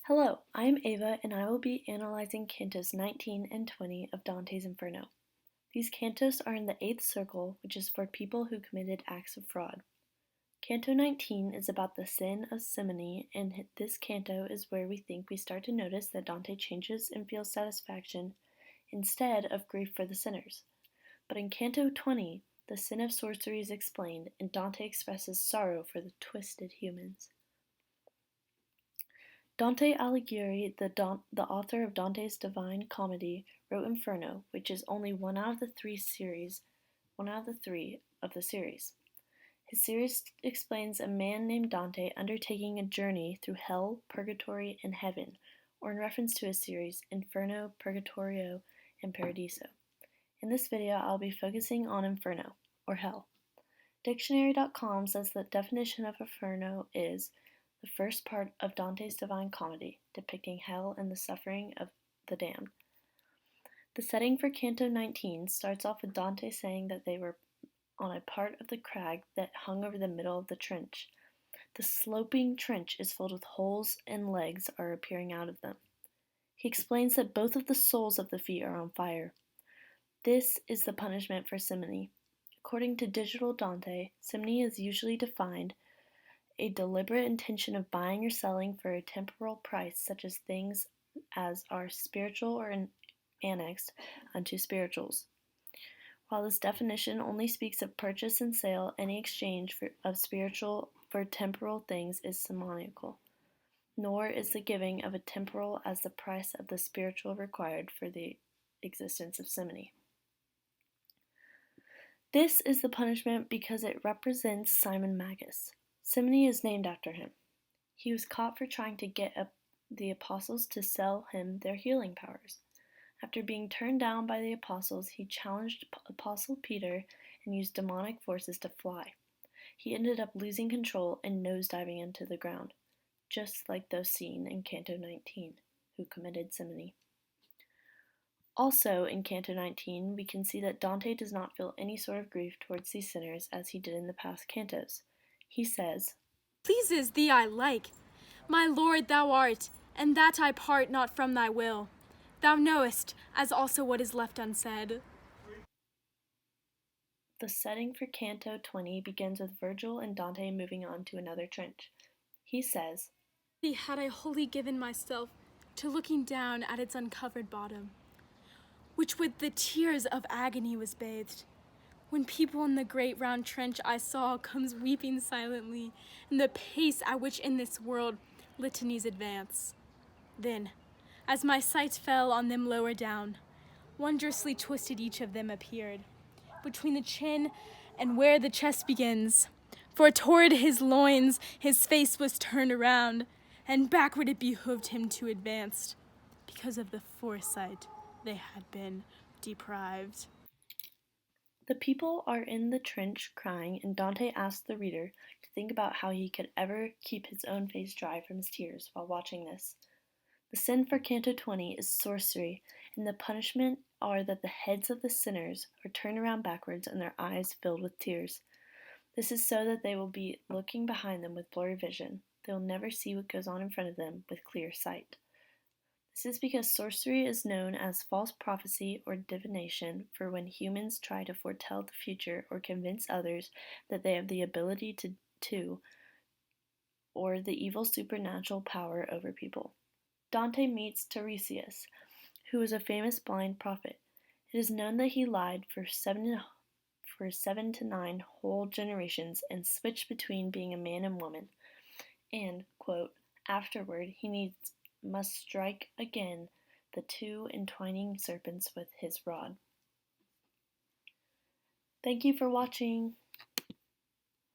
Hello, I am Ava and I will be analyzing Cantos 19 and 20 of Dante's Inferno. These cantos are in the 8th circle, which is for people who committed acts of fraud. Canto 19 is about the sin of simony, and this canto is where we think we start to notice that Dante changes and feels satisfaction instead of grief for the sinners. But in Canto 20, the sin of sorcery is explained, and Dante expresses sorrow for the twisted humans. Dante Alighieri, the author of Dante's Divine Comedy, wrote Inferno, which is only one out of the three of the series. His series explains a man named Dante undertaking a journey through hell, purgatory, and heaven, or in reference to his series Inferno, Purgatorio, and Paradiso. In this video, I'll be focusing on Inferno, or hell. Dictionary.com says the definition of Inferno is the first part of Dante's Divine Comedy, depicting hell and the suffering of the damned. The setting for Canto 19 starts off with Dante saying that they were on a part of the crag that hung over the middle of the trench. The sloping trench is filled with holes and legs are appearing out of them. He explains that both of the soles of the feet are on fire. This is the punishment for simony. According to Digital Dante, simony is usually defined a deliberate intention of buying or selling for a temporal price, such as things as are spiritual or annexed unto spirituals. While this definition only speaks of purchase and sale, any exchange of spiritual for temporal things is simonical, nor is the giving of a temporal as the price of the spiritual required for the existence of simony. This is the punishment because it represents Simon Magus. Simony is named after him. He was caught for trying to get the apostles to sell him their healing powers. After being turned down by the apostles, he challenged Apostle Peter and used demonic forces to fly. He ended up losing control and nosediving into the ground, just like those seen in Canto 19, who committed simony. Also, in Canto 19, we can see that Dante does not feel any sort of grief towards these sinners as he did in the past cantos. He says, "Pleases thee I like. My Lord thou art, and that I part not from thy will. Thou knowest, as also what is left unsaid." The setting for Canto 20 begins with Virgil and Dante moving on to another trench. He says, "Thee had I wholly given myself to looking down at its uncovered bottom, which with the tears of agony was bathed. When people in the great round trench I saw comes weeping silently, in the pace at which in this world litanies advance. Then, as my sight fell on them lower down, wondrously twisted each of them appeared, between the chin and where the chest begins. For toward his loins his face was turned around, and backward it behooved him to advance, because of the foresight they had been deprived." the people are in the trench crying, and Dante asks the reader to think about how he could ever keep his own face dry from his tears while watching this. The sin for Canto 20 is sorcery, and the punishment are that the heads of the sinners are turned around backwards and their eyes filled with tears. This is so that they will be looking behind them with blurry vision. They will never see what goes on in front of them with clear sight. This is because sorcery is known as false prophecy or divination for when humans try to foretell the future or convince others that they have the ability to or the evil supernatural power over people. Dante meets Tiresias, who was a famous blind prophet. It is known that he lied for seven to nine whole generations and switched between being a man and woman. And, quote, afterward he must strike again the two entwining serpents with his rod. Thank you for watching.